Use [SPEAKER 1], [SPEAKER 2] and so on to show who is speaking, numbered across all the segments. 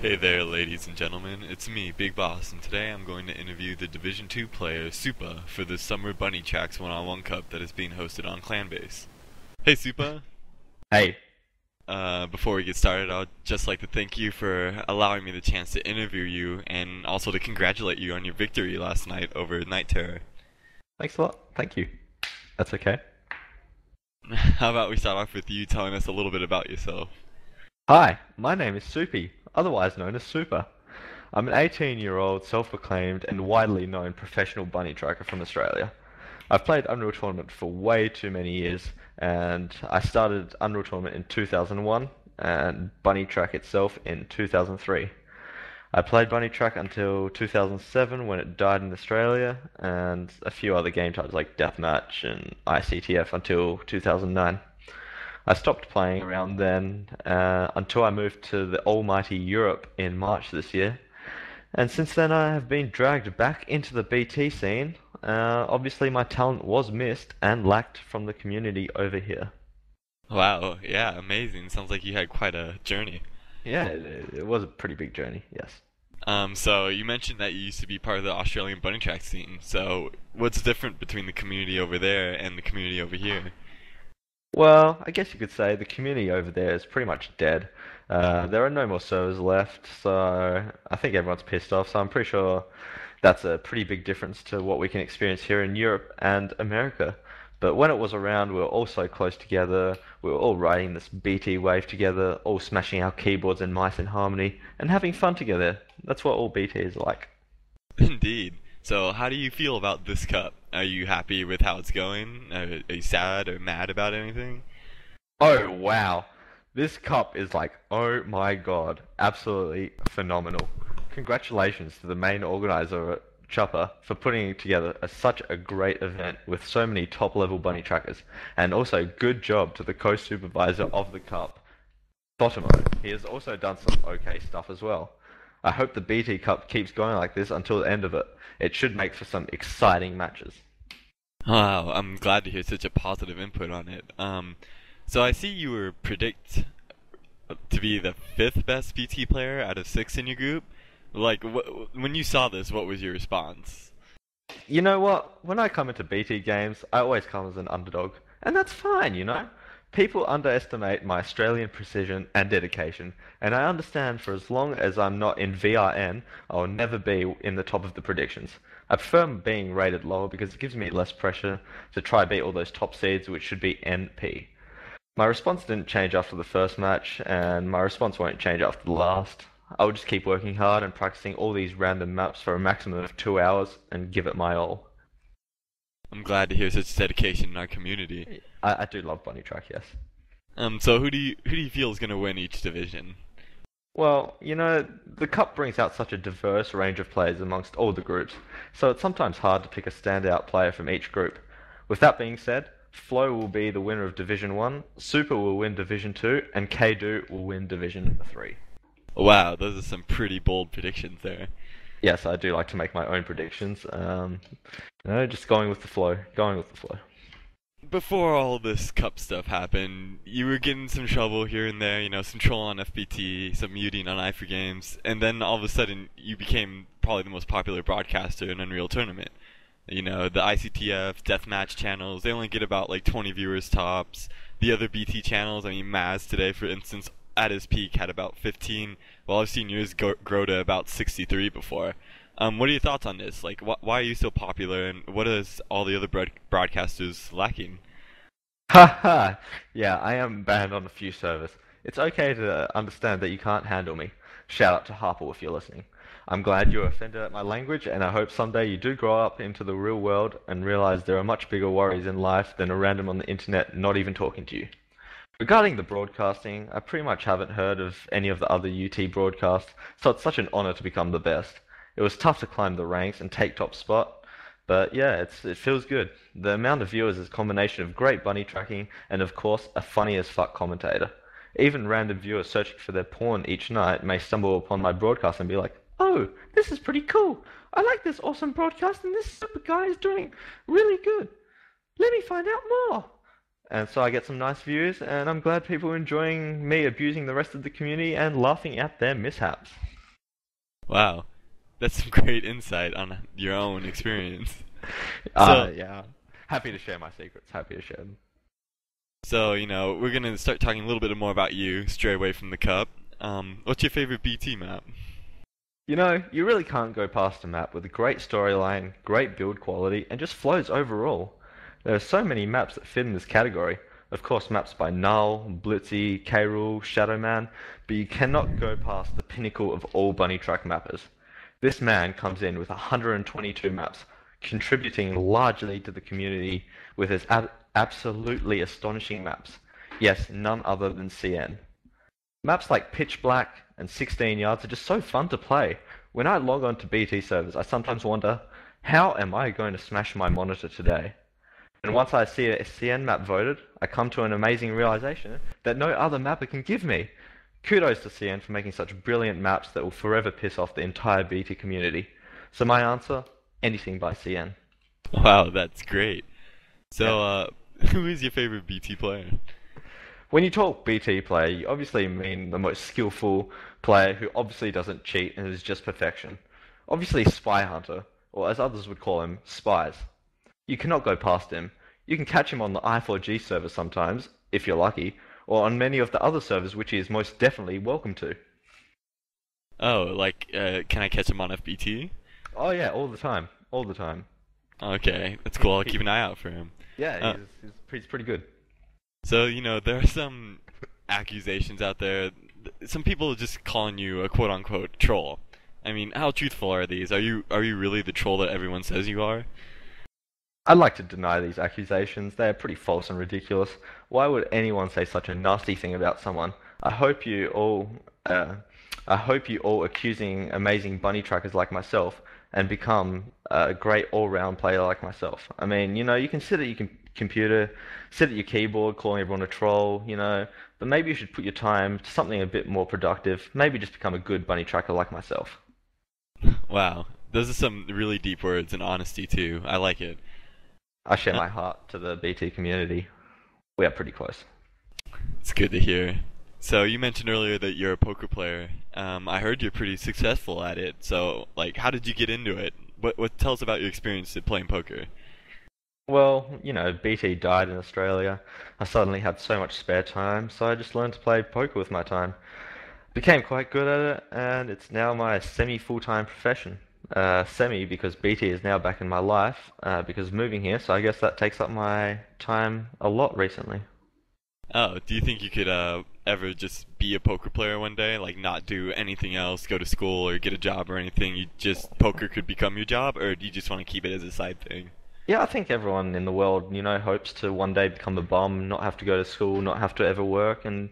[SPEAKER 1] Hey there, ladies and gentlemen. It's me, Big Boss, and today I'm going to interview the Division 2 player, supA, for the Summer bunnytrack one-on-one cup that is being hosted on Clanbase. Hey, supA.
[SPEAKER 2] Hey,
[SPEAKER 1] Before we get started, I'd just like to thank you for allowing me the chance to interview you, and also to congratulate you on your victory last night over Night Terror.
[SPEAKER 2] thanks a lot. Thank you. That's okay.
[SPEAKER 1] How about we start off with you telling us a little bit about yourself?
[SPEAKER 2] Hi, my name is supA, otherwise known as supA. I'm an 18-year-old self-proclaimed and widely known professional bunny tracker from Australia. I've played Unreal Tournament for way too many years, and I started Unreal Tournament in 2001 and bunny track itself in 2003. I played bunny track until 2007 when it died in Australia, and a few other game types like Deathmatch and ICTF until 2009. I stopped playing around then until I moved to the almighty Europe in March this year. And since then I have been dragged back into the BT scene. Obviously my talent was missed and lacked from the community over here.
[SPEAKER 1] Wow, yeah, amazing. Sounds like you had quite a journey.
[SPEAKER 2] Yeah, it was a pretty big journey, yes.
[SPEAKER 1] So you mentioned that you used to be part of the Australian bunnytrack scene. So what's different between the community over there and the community over here?
[SPEAKER 2] Well, I guess you could say the community over there is pretty much dead. There are no more servers left, so I think everyone's pissed off. So I'm pretty sure that's a pretty big difference to what we can experience here in Europe and America. But when it was around, we were all so close together. We were all riding this BT wave together, all smashing our keyboards and mice in harmony, and having fun together. That's what all BT is like.
[SPEAKER 1] Indeed. So how do you feel about this cup? Are you happy with how it's going? Are you sad or mad about anything?
[SPEAKER 2] Oh, wow. This cup is like, oh my god, absolutely phenomenal. Congratulations to the main organizer, Chopper, for putting together such a great event with so many top-level bunny trackers. And also, good job to the co-supervisor of the cup, Thotimo. He has also done some okay stuff as well. I hope the BT Cup keeps going like this until the end of it. It should make for some exciting matches.
[SPEAKER 1] Wow, I'm glad to hear such a positive input on it. So I see you were predict to be the fifth best BT player out of six in your group. Like, when you saw this, what was your response?
[SPEAKER 2] You know what? When I come into BT games, I always come as an underdog. And that's fine, you know? People underestimate my Australian precision and dedication, and I understand for as long as I'm not in VRN, I'll never be in the top of the predictions. I prefer being rated lower because it gives me less pressure to try beat all those top seeds, which should be NP. My response didn't change after the first match, and my response won't change after the last. I will just keep working hard and practicing all these random maps for a maximum of 2 hours and give it my all.
[SPEAKER 1] I'm glad to hear such dedication in our community.
[SPEAKER 2] I do love bunny track, yes.
[SPEAKER 1] So who do you feel is gonna win each division?
[SPEAKER 2] Well, you know, the Cup brings out such a diverse range of players amongst all the groups, so it's sometimes hard to pick a standout player from each group. With that being said, Flo will be the winner of Division 1, supA will win Division 2, and Kdo will win Division 3.
[SPEAKER 1] Wow, those are some pretty bold predictions there.
[SPEAKER 2] Yes, I do like to make my own predictions. Just going with the flow, going with the flow.
[SPEAKER 1] Before all this cup stuff happened, you were getting some trouble here and there, some troll on FBT, some muting on iForGames, and then all of a sudden you became probably the most popular broadcaster in Unreal Tournament. The ICTF, Deathmatch channels, they only get about like 20 viewers tops. The other BT channels, Maz today, for instance, at his peak had about 15, while I've seen yours grow to about 63 before. What are your thoughts on this? Like, why are you so popular, and what is all the other broadcasters lacking?
[SPEAKER 2] Haha! Yeah, I am banned on a few servers. It's okay to understand that you can't handle me. Shout out to Harper if you're listening. I'm glad you're offended at my language, and I hope someday you do grow up into the real world and realize there are much bigger worries in life than a random on the internet not even talking to you. Regarding the broadcasting, I pretty much haven't heard of any of the other UT broadcasts, so it's such an honor to become the best. It was tough to climb the ranks and take top spot, but yeah, it feels good. The amount of viewers is a combination of great bunny tracking and of course a funny as fuck commentator. Even random viewers searching for their porn each night may stumble upon my broadcast and be like, "Oh, this is pretty cool. I like this awesome broadcast and this super guy is doing really good. Let me find out more." And so I get some nice views, and I'm glad people are enjoying me abusing the rest of the community and laughing at their mishaps.
[SPEAKER 1] Wow, that's some great insight on your own experience. So,
[SPEAKER 2] Yeah. Happy to share my secrets. Happy to share them.
[SPEAKER 1] we're gonna start talking a little bit more about you, stray away from the cup. What's your favorite BT map?
[SPEAKER 2] You know, you really can't go past a map with a great storyline, great build quality, and just flows overall. There are so many maps that fit in this category. Of course, maps by Null, Blitzy, K-Rool, Shadowman, but you cannot go past the pinnacle of all bunnytrack mappers. This man comes in with 122 maps, contributing largely to the community with his absolutely astonishing maps. Yes, none other than CN. Maps like Pitch Black and 16 Yards are just so fun to play. When I log on to BT servers, I sometimes wonder, how am I going to smash my monitor today? And once I see a CN map voted, I come to an amazing realization that no other mapper can give me. Kudos to CN for making such brilliant maps that will forever piss off the entire BT community. So my answer, anything by CN.
[SPEAKER 1] Wow, that's great. So,
[SPEAKER 2] Yeah.
[SPEAKER 1] who is your favorite BT player?
[SPEAKER 2] When you talk BT player, you obviously mean the most skillful player who obviously doesn't cheat and is just perfection. Obviously Spy Hunter, or as others would call him, Spies. You cannot go past him. You can catch him on the I4G server sometimes, if you're lucky, or on many of the other servers which he is most definitely welcome to.
[SPEAKER 1] Oh, can I catch him on FBT?
[SPEAKER 2] Oh yeah, all the time. All the time.
[SPEAKER 1] Okay, that's cool. I'll keep an eye out for him.
[SPEAKER 2] Yeah, he's pretty good.
[SPEAKER 1] So, there are some accusations out there. Some people are just calling you a quote-unquote troll. I mean, how truthful are these? Are you really the troll that everyone says you are?
[SPEAKER 2] I'd like to deny these accusations. They are pretty false and ridiculous. Why would anyone say such a nasty thing about someone? I hope you all accusing amazing bunny trackers like myself and become a great all-round player like myself. I mean, you can sit at your computer, sit at your keyboard, calling everyone a troll, but maybe you should put your time to something a bit more productive. Maybe just become a good bunny tracker like myself.
[SPEAKER 1] Wow, those are some really deep words and honesty too. I like it.
[SPEAKER 2] I share my heart to the BT community. We are pretty close.
[SPEAKER 1] It's good to hear. So you mentioned earlier that you're a poker player. I heard you're pretty successful at it. So, how did you get into it? What tell us about your experience at playing poker?
[SPEAKER 2] Well, BT died in Australia. I suddenly had so much spare time, so I just learned to play poker with my time. Became quite good at it, and it's now my semi-full-time profession. Semi because BT is now back in my life because moving here, so I guess that takes up my time a lot recently.
[SPEAKER 1] Oh, do you think you could ever just be a poker player one day? Like, not do anything else, go to school or get a job or anything? Poker could become your job, or do you just want to keep it as a side thing?
[SPEAKER 2] Yeah, I think everyone in the world, hopes to one day become a bum, not have to go to school, not have to ever work, and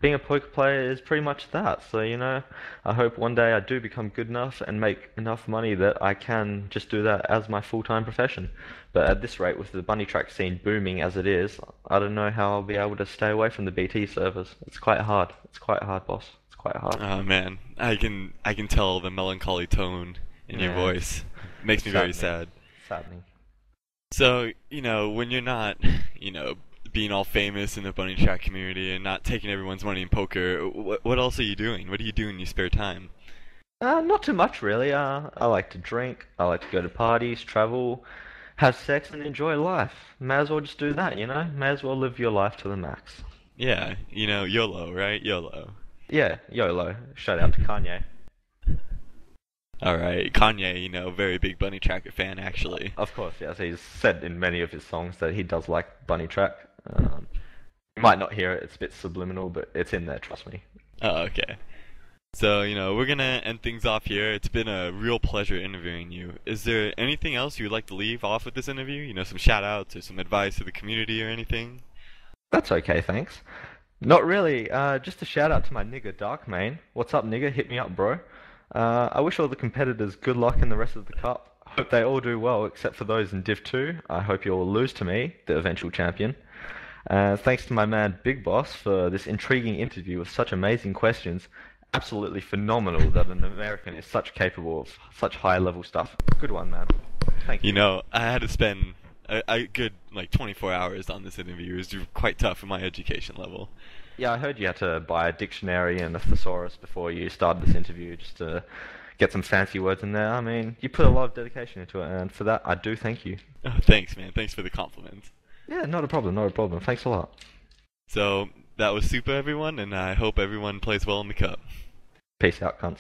[SPEAKER 2] being a poker player is pretty much that. So, I hope one day I do become good enough and make enough money that I can just do that as my full-time profession. But at this rate, with the bunnytrack scene booming as it is, I don't know how I'll be able to stay away from the BT servers. It's quite hard. It's quite hard, boss. It's quite hard.
[SPEAKER 1] Oh man, I can tell the melancholy tone in your voice. Makes me very sad.
[SPEAKER 2] Saddening.
[SPEAKER 1] So, when you're not, being all famous in the bunny track community and not taking everyone's money in poker, what else are you doing? What do you do in your spare time?
[SPEAKER 2] Not too much really. I like to drink. I like to go to parties, travel, have sex, and enjoy life. May as well just do that, May as well live your life to the max.
[SPEAKER 1] Yeah, YOLO, right? YOLO.
[SPEAKER 2] Yeah, YOLO. Shout out to Kanye.
[SPEAKER 1] Alright, Kanye, very big bunny tracker fan actually.
[SPEAKER 2] Of course, yes. He's said in many of his songs that he does like bunny track. You might not hear it, it's a bit subliminal, but it's in there, trust me.
[SPEAKER 1] Oh, okay. So, we're gonna end things off here. It's been a real pleasure interviewing you. Is there anything else you would like to leave off with this interview? Some shout outs or some advice to the community or anything?
[SPEAKER 2] That's okay, thanks. Not really, just a shout out to my nigga Darkmane. What's up, nigga? Hit me up, bro. I wish all the competitors good luck in the rest of the cup. Hope they all do well, except for those in Div 2. I hope you all lose to me, the eventual champion. Thanks to my man Big Boss for this intriguing interview with such amazing questions. Absolutely phenomenal that an American is such capable of such high level stuff. Good one, man. Thank you.
[SPEAKER 1] I had to spend a good like 24 hours on this interview. It was quite tough for my education level.
[SPEAKER 2] Yeah, I heard you had to buy a dictionary and a thesaurus before you started this interview just to get some fancy words in there. I mean, you put a lot of dedication into it, and for that, I do thank you.
[SPEAKER 1] Oh, thanks, man. Thanks for the compliment.
[SPEAKER 2] Yeah, not a problem, not a problem. Thanks a lot.
[SPEAKER 1] So that was supA, everyone, and I hope everyone plays well in the cup.
[SPEAKER 2] Peace out, cunts.